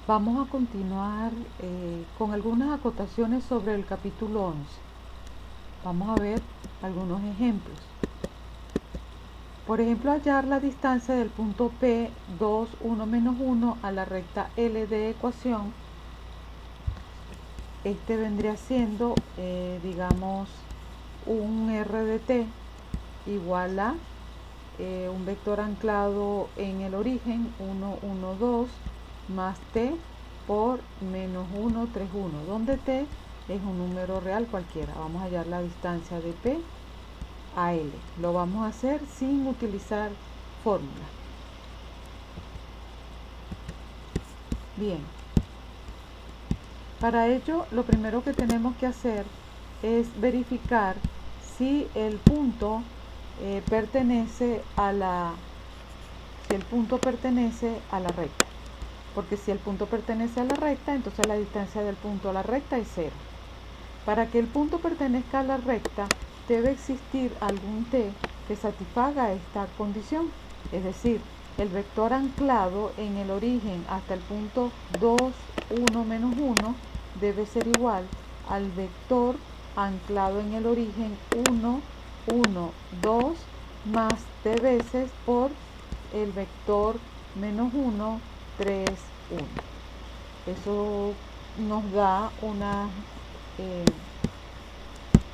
Vamos a continuar con algunas acotaciones sobre el capítulo 11. Vamos a ver algunos ejemplos. Por ejemplo, hallar la distancia del punto P, 2, 1, menos 1 a la recta L de ecuación. Este vendría siendo, digamos, un R de t igual a un vector anclado en el origen 1, 1, 2 más t por menos 1, 3, 1, donde t es un número real cualquiera. Vamos a hallar la distancia de P a L. Lo vamos a hacer sin utilizar fórmula. Bien. Para ello, lo primero que tenemos que hacer es verificar si el punto pertenece a la recta. Porque si el punto pertenece a la recta, entonces la distancia del punto a la recta es 0. Para que el punto pertenezca a la recta, debe existir algún t que satisfaga esta condición. Es decir, el vector anclado en el origen hasta el punto 2, 1, menos 1 debe ser igual al vector anclado en el origen 1, 1, 2 más t veces por el vector menos 1, 3, 1. Eso nos da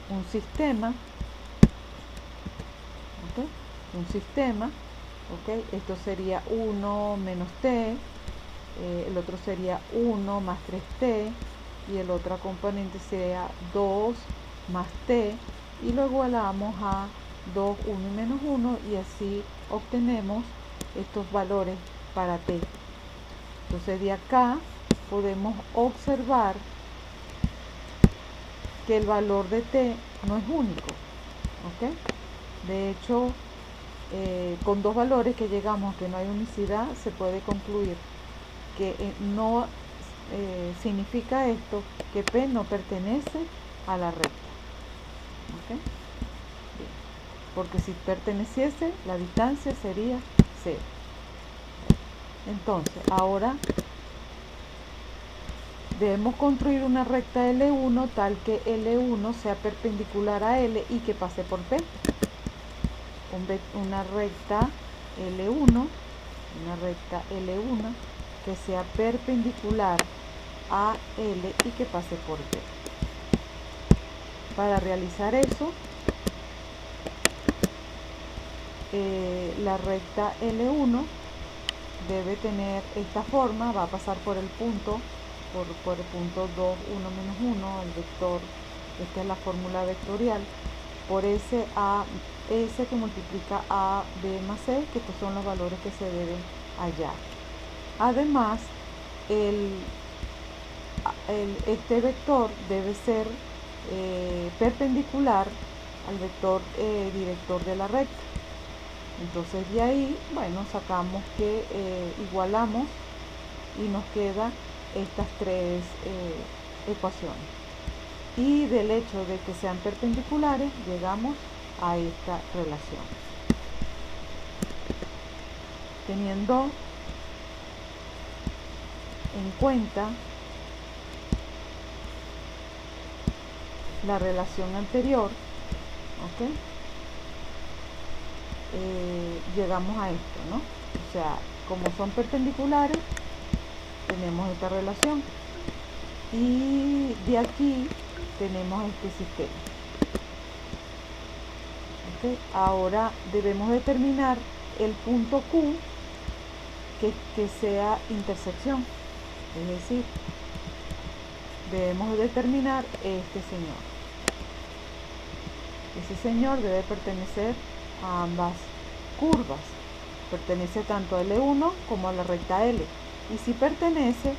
un sistema, ¿okay? Un sistema, ¿okay? Esto sería 1 menos t, el otro sería 1 más 3t y el otro componente sería 2 más t y lo igualamos a 2, 1 y menos 1 y así obtenemos estos valores para t. Entonces de acá podemos observar que el valor de t no es único, ¿okay? De hecho, con dos valores que llegamos a que no hay unicidad, se puede concluir que no significa esto que P no pertenece a la recta. ¿Okay? Bien. Porque si perteneciese, la distancia sería 0. Entonces, ahora debemos construir una recta L1 tal que L1 sea perpendicular a L y que pase por P. Una recta L1 que sea perpendicular a L y que pase por P. Para realizar eso, la recta L1 debe tener esta forma, va a pasar por el punto, por el punto 2, 1, menos 1, el vector, esta es la fórmula vectorial, por S que multiplica A, B más C, que estos son los valores que se deben hallar. Además, este vector debe ser perpendicular al vector director de la recta. Entonces de ahí, bueno, sacamos que igualamos y nos quedan estas tres ecuaciones. Y del hecho de que sean perpendiculares, llegamos a esta relación. Teniendo en cuenta la relación anterior, ¿okay? Llegamos a esto, ¿no? O sea, como son perpendiculares, tenemos esta relación. Y de aquí tenemos este sistema. ¿Okay? Ahora debemos determinar el punto Q que sea intersección. Es decir, debemos determinar este señor. Ese señor debe pertenecer a ambas curvas. Pertenece tanto a L1 como a la recta L. Y si pertenece,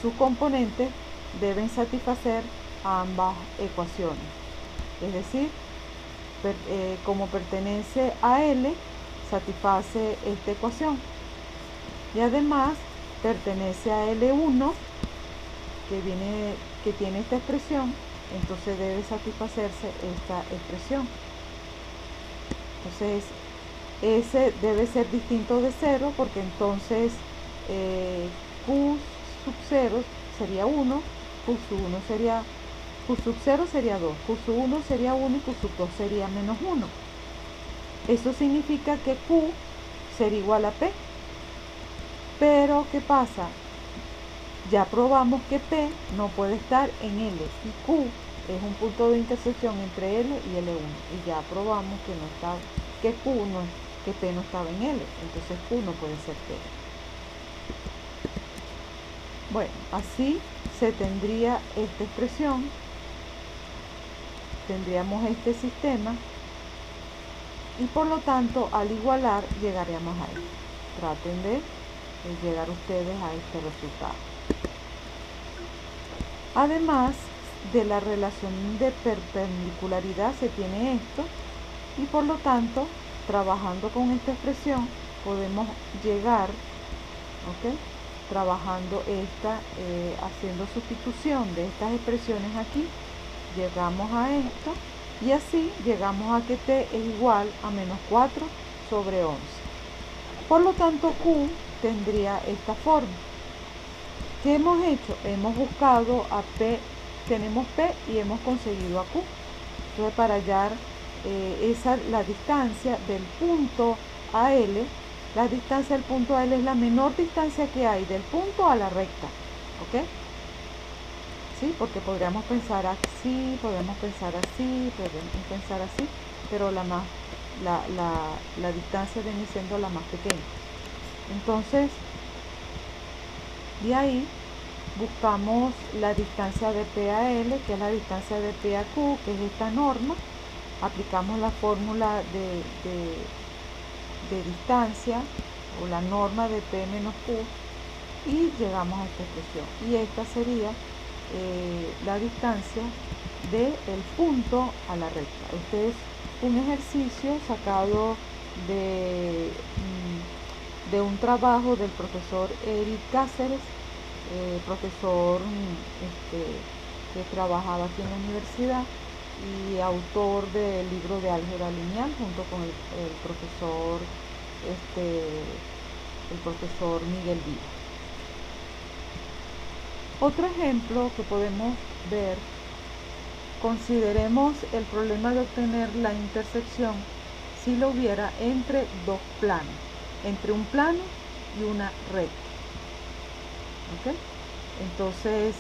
sus componentes deben satisfacer a ambas ecuaciones. Es decir, como pertenece a L, satisface esta ecuación. Y además pertenece a L1, que tiene esta expresión, entonces debe satisfacerse esta expresión. Entonces, S debe ser distinto de 0 porque entonces Q sub 0 sería 1, Q sub 1 sería, Q sub 0 sería 2, Q sub 1 sería 1 y Q sub 2 sería menos 1. Eso significa que Q sería igual a P. Pero, ¿qué pasa? Ya probamos que P no puede estar en L y Q es un punto de intersección entre L y L1. Y ya probamos que no está, que que P no estaba en L. Entonces Q no puede ser P. Bueno, así se tendría esta expresión. Tendríamos este sistema. Y por lo tanto, al igualar, llegaríamos a esto. Traten de llegar ustedes a este resultado. Además de la relación de perpendicularidad se tiene esto, y por lo tanto, trabajando con esta expresión, podemos llegar, ¿ok? Trabajando haciendo sustitución de estas expresiones aquí, llegamos a esto, y así llegamos a que T es igual a menos 4 sobre 11. Por lo tanto, Q tendría esta forma. ¿Qué hemos hecho? Hemos buscado a P, tenemos P y hemos conseguido a Q. Entonces, para hallar la distancia del punto a L, la distancia del punto a L es la menor distancia que hay del punto a la recta. ¿Ok? ¿Sí? Porque podríamos pensar así, podemos pensar así, podemos pensar así, pero la distancia viene siendo la más pequeña. Entonces, de ahí buscamos la distancia de P a L, que es la distancia de P a Q, que es esta norma. Aplicamos la fórmula de distancia o la norma de P menos Q y llegamos a esta expresión. Y esta sería la distancia del punto a la recta. Este es un ejercicio sacado de un trabajo del profesor Eric Cáceres, profesor que trabajaba aquí en la universidad y autor del libro de álgebra lineal junto con el profesor Miguel Díaz. Otro ejemplo que podemos ver, consideremos el problema de obtener la intersección si lo hubiera entre dos planos, entre un plano y una recta. ¿Ok? Entonces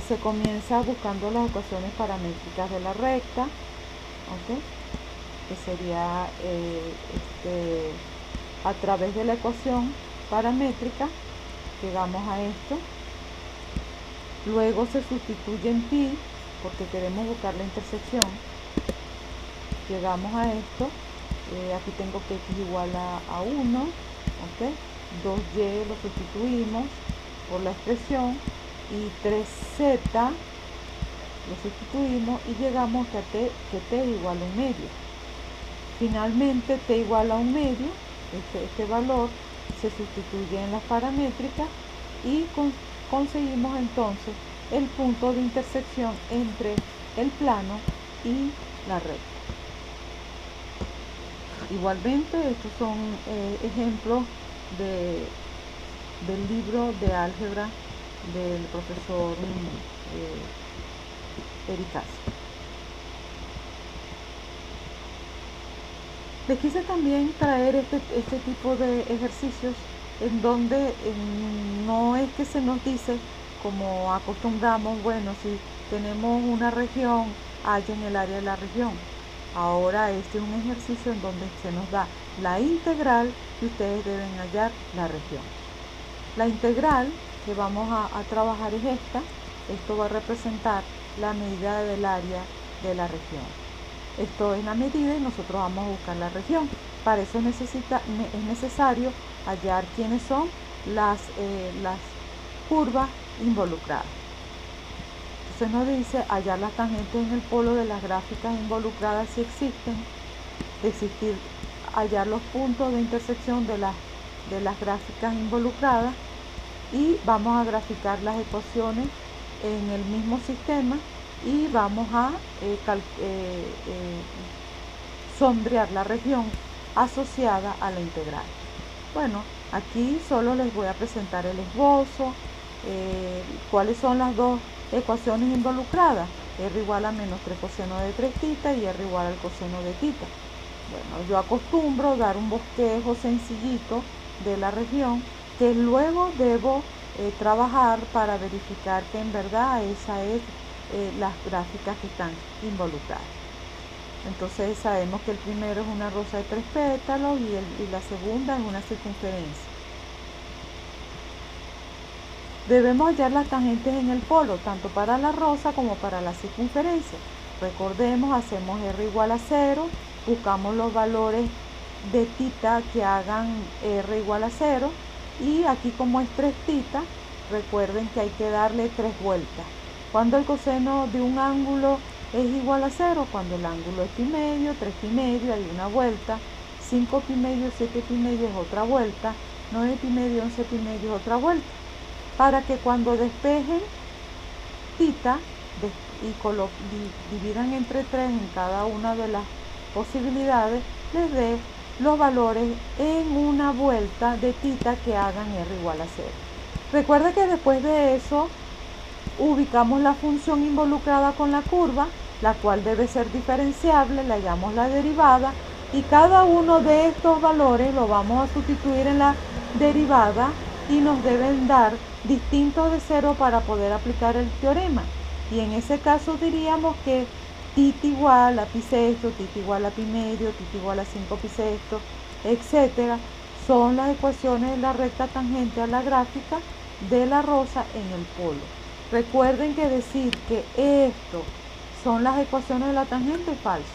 se comienza buscando las ecuaciones paramétricas de la recta, ¿ok? Que sería a través de la ecuación paramétrica llegamos a esto. Luego se sustituye en pi porque queremos buscar la intersección. Llegamos a esto. Aquí tengo que x igual a 1, ¿ok? 2y lo sustituimos por la expresión y 3z lo sustituimos y llegamos a que t igual a 1 medio. Finalmente t igual a 1 medio, este valor se sustituye en las paramétricas y conseguimos entonces el punto de intersección entre el plano y la recta. Igualmente, estos son ejemplos del libro de álgebra del profesor Eric Cáceres. Les quise también traer este tipo de ejercicios en donde no es que se nos dice, como acostumbramos, bueno, si tenemos una región, hallen el área de la región. Ahora este es un ejercicio en donde se nos da la integral y ustedes deben hallar la región. La integral que vamos a trabajar es esta. Esto va a representar la medida del área de la región. Esto es la medida y nosotros vamos a buscar la región. Para eso es necesario hallar quiénes son las curvas involucradas. Entonces nos dice hallar las tangentes en el polo de las gráficas involucradas si existen, hallar los puntos de intersección de las gráficas involucradas y vamos a graficar las ecuaciones en el mismo sistema y vamos a sombrear la región asociada a la integral. Bueno, aquí solo les voy a presentar el esbozo. ¿Cuáles son las dos ecuaciones involucradas? R igual a menos 3 coseno de 3 tita y R igual al coseno de tita. Bueno, yo acostumbro dar un bosquejo sencillito de la región que luego debo trabajar para verificar que en verdad esa es las gráficas que están involucradas. Entonces sabemos que el primero es una rosa de 3 pétalos y la segunda es una circunferencia. Debemos hallar las tangentes en el polo, tanto para la rosa como para la circunferencia. Recordemos, hacemos R igual a 0, buscamos los valores de tita que hagan R igual a 0 y aquí como es 3 tita, recuerden que hay que darle 3 vueltas. Cuando el coseno de un ángulo es igual a 0, cuando el ángulo es pi medio, 3 pi medio, hay una vuelta, 5 pi medio, 7 pi medio es otra vuelta, 9 pi medio, 11 pi medio es otra vuelta. Para que cuando despejen tita y dividan entre 3 en cada una de las posibilidades, les dé los valores en una vuelta de tita que hagan R igual a 0. Recuerda que después de eso ubicamos la función involucrada con la curva, la cual debe ser diferenciable, le hallamos la derivada y cada uno de estos valores lo vamos a sustituir en la derivada y nos deben dar distintos de 0 para poder aplicar el teorema. Y en ese caso diríamos que tita igual a pi sexto, tita igual a pi medio, tita igual a 5 pi sexto, etcétera, son las ecuaciones de la recta tangente a la gráfica de la rosa en el polo. Recuerden que decir que esto son las ecuaciones de la tangente es falso.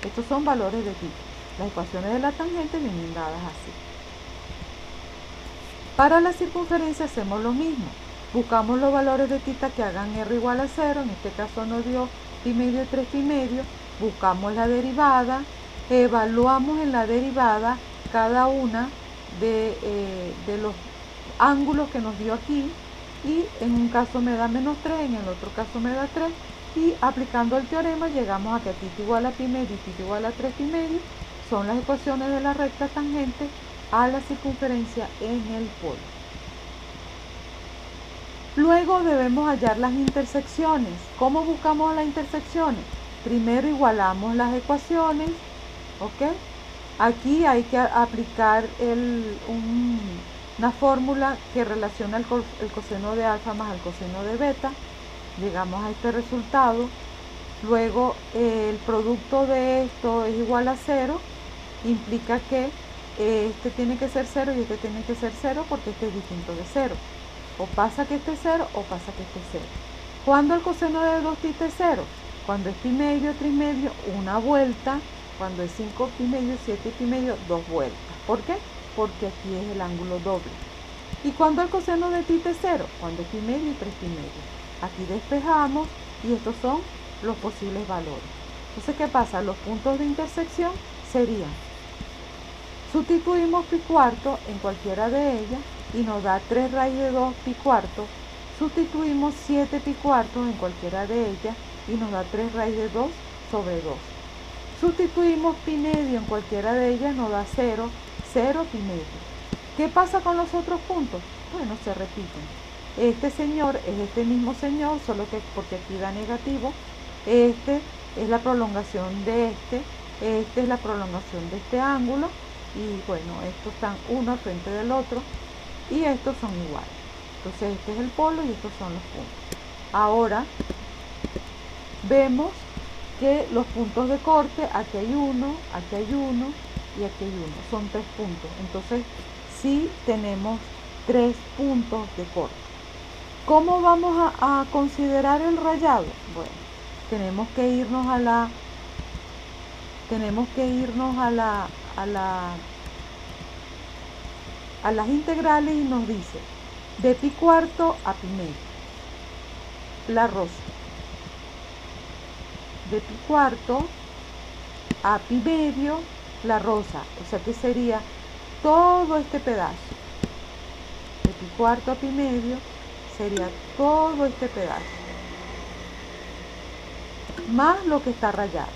Estos son valores de tita. Las ecuaciones de la tangente vienen dadas así. Para la circunferencia hacemos lo mismo. Buscamos los valores de tita que hagan R igual a 0. En este caso nos dio pi medio y 3 pi medio. Buscamos la derivada. Evaluamos en la derivada cada una de los ángulos que nos dio aquí. Y en un caso me da menos 3, en el otro caso me da 3. Y aplicando el teorema llegamos a que tita igual a pi medio y tita igual a 3 pi medio son las ecuaciones de la recta tangente a la circunferencia en el polo. Luego debemos hallar las intersecciones. ¿Cómo buscamos las intersecciones? Primero igualamos las ecuaciones, ¿ok? Aquí hay que aplicar una fórmula que relaciona el coseno de alfa más el coseno de beta. Llegamos a este resultado. Luego el producto de esto es igual a 0. Implica que este tiene que ser 0 y este tiene que ser 0 porque este es distinto de 0. O pasa que este es 0 o pasa que este es 0. ¿Cuándo el coseno de 2 tita es 0? Cuando es pi medio, 3 medio, una vuelta. Cuando es 5 pi medio, 7 pi medio, 2 vueltas. ¿Por qué? Porque aquí es el ángulo doble. ¿Y cuándo el coseno de tita es 0? Cuando es pi medio y 3 pi medio. Aquí despejamos y estos son los posibles valores. Entonces, ¿qué pasa? Los puntos de intersección serían: sustituimos pi cuarto en cualquiera de ellas y nos da 3 raíz de 2 pi cuarto. Sustituimos 7 pi cuartos en cualquiera de ellas y nos da 3 raíz de 2 sobre 2. Sustituimos pi medio en cualquiera de ellas, nos da 0, 0 pi medio. ¿Qué pasa con los otros puntos? Bueno, se repiten. Este señor es este mismo señor, solo que porque aquí da negativo. Este es la prolongación de este es la prolongación de este ángulo. Y bueno, estos están uno al frente del otro y estos son iguales. Entonces este es el polo y estos son los puntos. Ahora vemos que los puntos de corte, aquí hay uno y aquí hay uno. Son 3 puntos. Entonces sí tenemos 3 puntos de corte. ¿Cómo vamos a considerar el rayado? Bueno, tenemos que irnos a las integrales y nos dice de pi cuarto a pi medio la rosa, de pi cuarto a pi medio la rosa, o sea que sería todo este pedazo. De pi cuarto a pi medio sería todo este pedazo más lo que está rayado.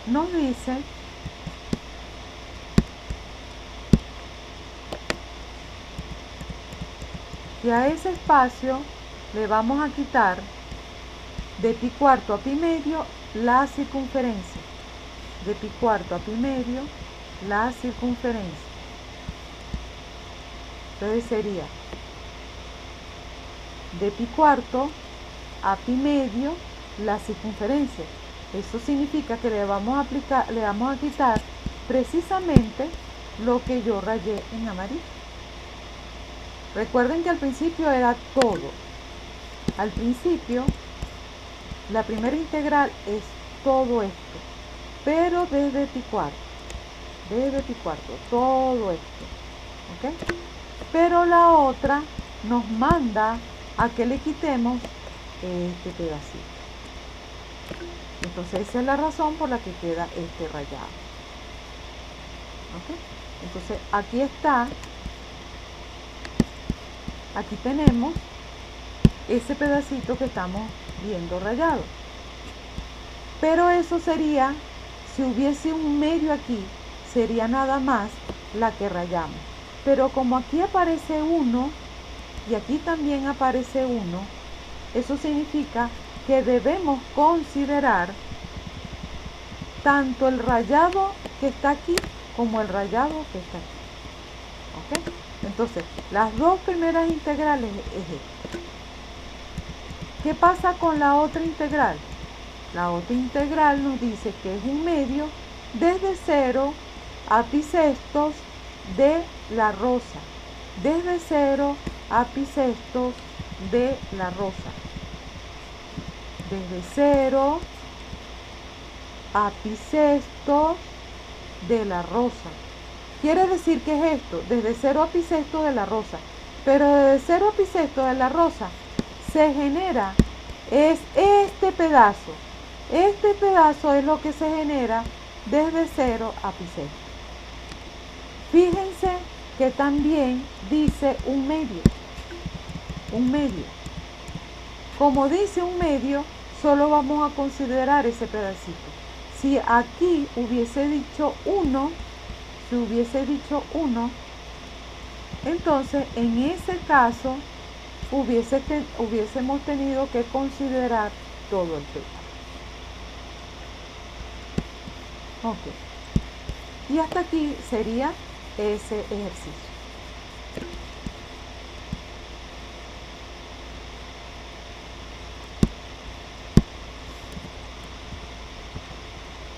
Nos dice que a ese espacio le vamos a quitar de pi cuarto a pi medio la circunferencia. De pi cuarto a pi medio la circunferencia. Entonces sería de pi cuarto a pi medio la circunferencia. Eso significa que le vamos a quitar precisamente lo que yo rayé en amarillo. Recuerden que al principio era todo. Al principio, la primera integral es todo esto, pero desde pi cuarto, todo esto, ¿ok? Pero la otra nos manda a que le quitemos este pedacito. Entonces esa es la razón por la que queda este rayado. ¿Ok? Entonces aquí está, aquí tenemos ese pedacito que estamos viendo rayado. Pero eso sería, si hubiese un medio aquí, sería nada más la que rayamos. Pero como aquí aparece 1 y aquí también aparece 1, eso significa que debemos considerar tanto el rayado que está aquí como el rayado que está aquí. ¿Ok? Entonces, las dos primeras integrales es esta. ¿Qué pasa con la otra integral? La otra integral nos dice que es un medio desde 0 a pi sextos de la rosa. Desde 0 a pi sextos de la rosa. Desde 0 a pi sextos de la rosa. Quiere decir que es esto, desde 0 a pi sexto de la rosa. Pero desde 0 a pi sexto de la rosa se genera, es este pedazo. Este pedazo es lo que se genera desde 0 a pi sexto. Fíjense que también dice un medio. Un medio. Como dice un medio, solo vamos a considerar ese pedacito. Si aquí hubiese dicho 1, entonces en ese caso hubiésemos tenido que considerar todo el pedazo. Ok. Y hasta aquí sería ese ejercicio.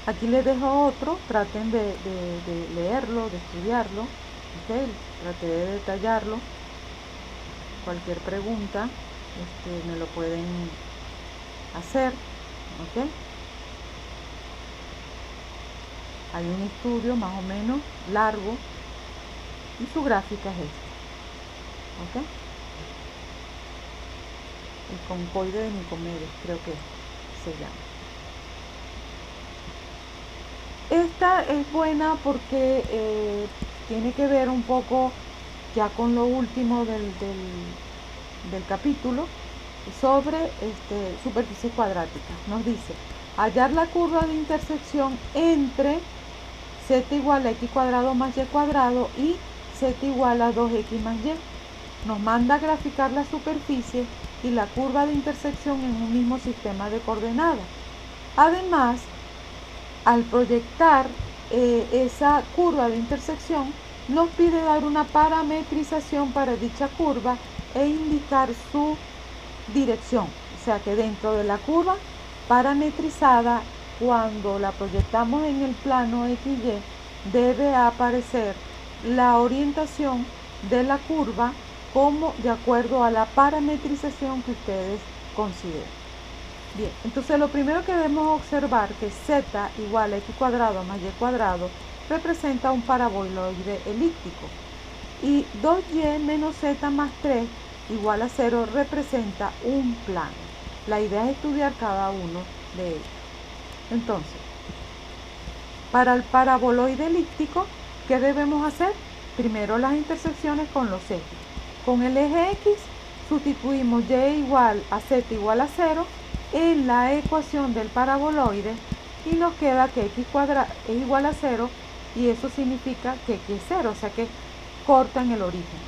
Aquí les dejo otro, traten de leerlo, de estudiarlo, ¿okay? Traté de detallarlo. Cualquier pregunta me lo pueden hacer, ¿ok? Hay un estudio más o menos largo y su gráfica es esta, ¿ok? El concoide de Nicomedes, creo que se llama. Esta es buena porque tiene que ver un poco ya con lo último del capítulo sobre superficies cuadráticas. Nos dice hallar la curva de intersección entre z igual a x cuadrado más y cuadrado y z igual a 2x más y. Nos manda a graficar la superficie y la curva de intersección en un mismo sistema de coordenadas. Además, al proyectar esa curva de intersección, nos pide dar una parametrización para dicha curva e indicar su dirección. O sea que dentro de la curva parametrizada, cuando la proyectamos en el plano XY, debe aparecer la orientación de la curva como de acuerdo a la parametrización que ustedes consideren. Bien, entonces lo primero que debemos observar que z igual a x cuadrado más y cuadrado representa un paraboloide elíptico y 2y menos z más 3 igual a 0 representa un plano. La idea es estudiar cada uno de ellos. Entonces, para el paraboloide elíptico, ¿qué debemos hacer? Primero las intersecciones con los ejes. Con el eje x sustituimos y igual a z igual a 0 en la ecuación del paraboloide y nos queda que x cuadrado es igual a 0 y eso significa que x es 0, o sea que cortan el origen.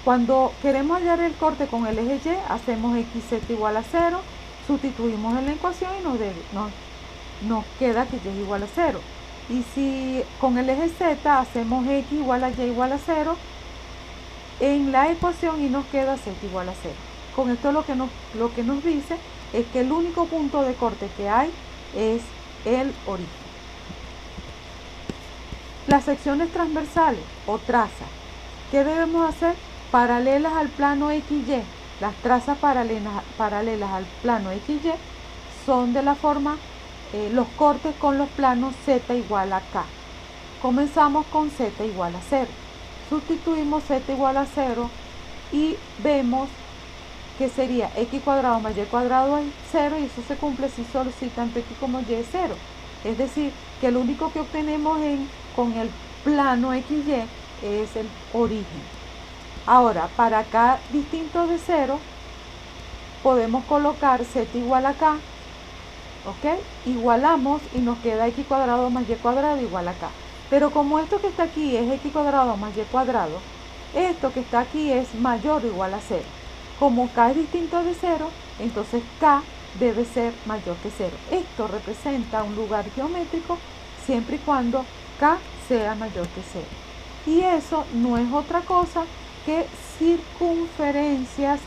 Cuando queremos hallar el corte con el eje Y, hacemos xz igual a 0, sustituimos en la ecuación y nos queda que Y es igual a 0. Y si con el eje Z hacemos x igual a Y igual a 0 en la ecuación y nos queda z igual a 0. Con esto lo que nos dice es que el único punto de corte que hay es el origen. Las secciones transversales o trazas, ¿qué debemos hacer? Paralelas al plano XY. Las trazas paralelas al plano XY son de la forma los cortes con los planos Z igual a K. Comenzamos con Z igual a 0. Sustituimos Z igual a 0 y vemos que sería x cuadrado más y cuadrado es 0, y eso se cumple si solo si tanto x como y es 0. Es decir, que lo único que obtenemos con el plano XY es el origen. Ahora, para K distinto de 0, podemos colocar Z igual a K, ¿ok? Igualamos y nos queda x cuadrado más y cuadrado igual a K. Pero como esto que está aquí es x cuadrado más y cuadrado, esto que está aquí es mayor o igual a 0. Como K es distinto de 0, entonces K debe ser mayor que 0. Esto representa un lugar geométrico siempre y cuando K sea mayor que 0. Y eso no es otra cosa que circunferencias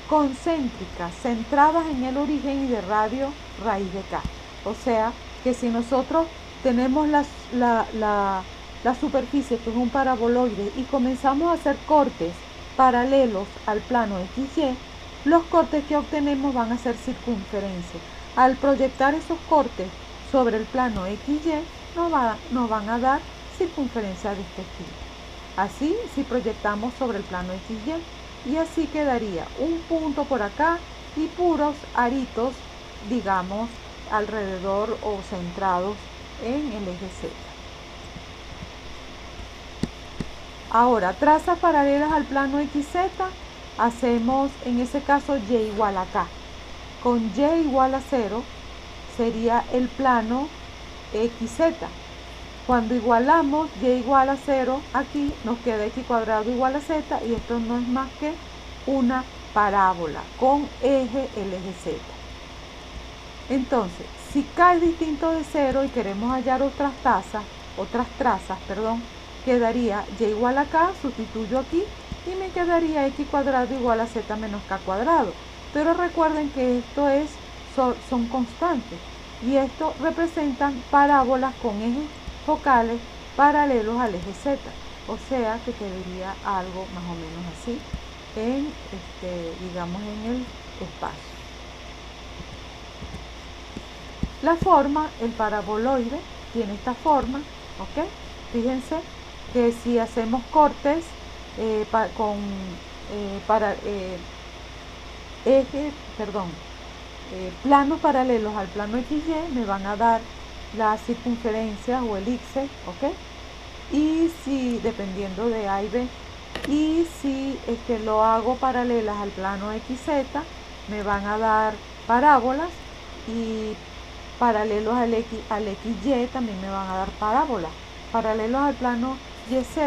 concéntricas centradas en el origen y de radio raíz de K. O sea que si nosotros tenemos la superficie que es un paraboloide y comenzamos a hacer cortes paralelos al plano XY, los cortes que obtenemos van a ser circunferencias. Al proyectar esos cortes sobre el plano XY nos van a dar circunferencias de este estilo. Así si proyectamos sobre el plano XY, y así quedaría un punto por acá y puros aritos, digamos, alrededor o centrados en el eje Z. Ahora, trazas paralelas al plano XZ, hacemos en ese caso Y igual a K. Con Y igual a 0 sería el plano XZ. Cuando igualamos Y igual a 0, aquí nos queda x cuadrado igual a z, y esto no es más que una parábola con eje, el eje Z. Entonces, si K es distinto de 0 y queremos hallar otras trazas, quedaría Y igual a K, sustituyo aquí y me quedaría x cuadrado igual a z menos K cuadrado. Pero recuerden que esto son constantes, y esto representan parábolas con ejes focales paralelos al eje Z. O sea que quedaría algo más o menos así digamos en el espacio. La forma, el paraboloide tiene esta forma, ¿ok? Fíjense que si hacemos cortes planos paralelos al plano XY, me van a dar las circunferencias o elipses, ¿ok? Y si, dependiendo de A y B, y si lo hago paralelas al plano XZ, me van a dar parábolas, y paralelos al XY también me van a dar parábolas. Paralelos al plano YZ,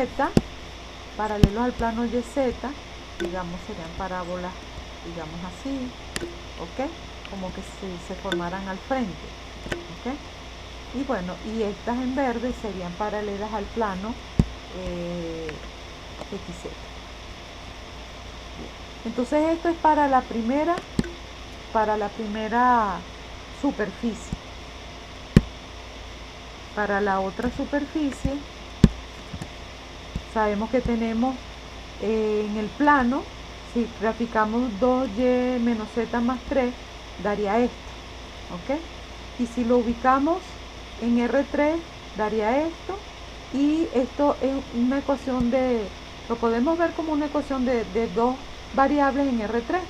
digamos, serían parábolas, digamos así, ¿ok? Como que se formaran al frente, ¿ok? Y bueno, y estas en verde serían paralelas al plano XZ. Entonces esto es para la primera superficie. Para la otra superficie, sabemos que tenemos en el plano, si graficamos 2y menos z más 3, daría esto, ¿ok? Y si lo ubicamos en R3, daría esto, y esto es una ecuación lo podemos ver como una ecuación de dos variables en R3.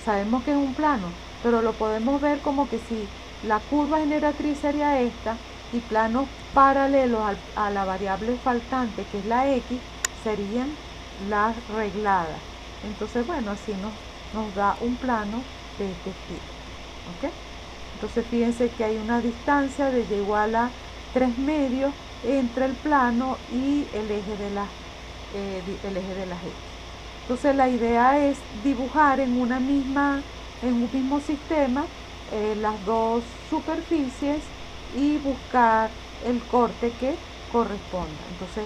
Sabemos que es un plano, pero lo podemos ver como que si la curva generatriz sería esta, y planos paralelos a la variable faltante, que es la X, serían las regladas. Entonces, bueno, así nos da un plano de este estilo, ¿ok? Entonces, fíjense que hay una distancia de y igual a 3 medios entre el plano y el eje de las X. Entonces la idea es dibujar en un mismo sistema las dos superficies y buscar el corte que corresponda. Entonces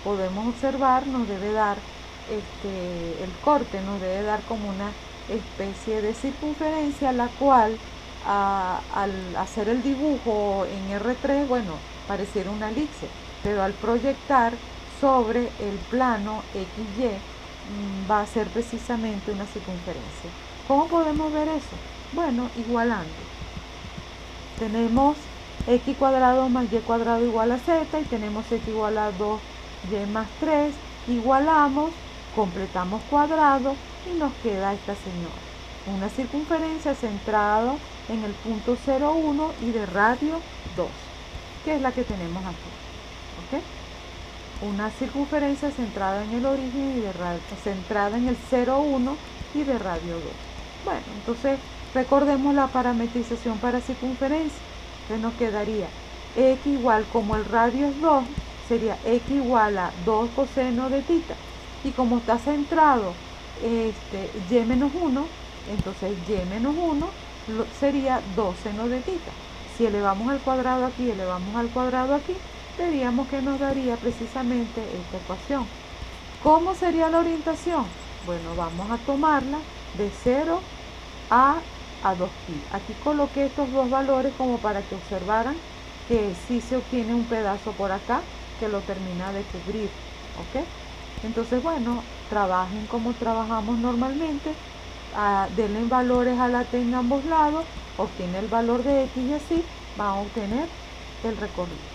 podemos observar, nos debe dar el corte, nos debe dar como una especie de circunferencia, la cual al hacer el dibujo en R3, bueno, pareciera una elipse, pero al proyectar sobre el plano XY va a ser precisamente una circunferencia. ¿Cómo podemos ver eso? Bueno, igualando. Tenemos x cuadrado más y cuadrado igual a z y tenemos x igual a 2y más 3. Igualamos, completamos cuadrado y nos queda esta señora. Una circunferencia centrada en el punto 0,1 y de radio 2, que es la que tenemos aquí. ¿Ok? Una circunferencia centrada en el origen y de radio, centrada en el 0,1 y de radio 2. Bueno, entonces recordemos la parametrización para circunferencia. Entonces nos quedaría x igual, como el radio es 2, sería x igual a 2 coseno de tita. Y como está centrado y menos 1, entonces y menos 1 sería 2 seno de tita. Si elevamos al cuadrado aquí, elevamos al cuadrado aquí, veríamos que nos daría precisamente esta ecuación. ¿Cómo sería la orientación? Bueno, vamos a tomarla de 0 a 2pi. Aquí coloqué estos dos valores como para que observaran que sí se obtiene un pedazo por acá que lo termina de cubrir. ¿Ok? Entonces, bueno, trabajen como trabajamos normalmente. Denle valores a la t en ambos lados, obtiene el valor de x y así van a obtener el recorrido.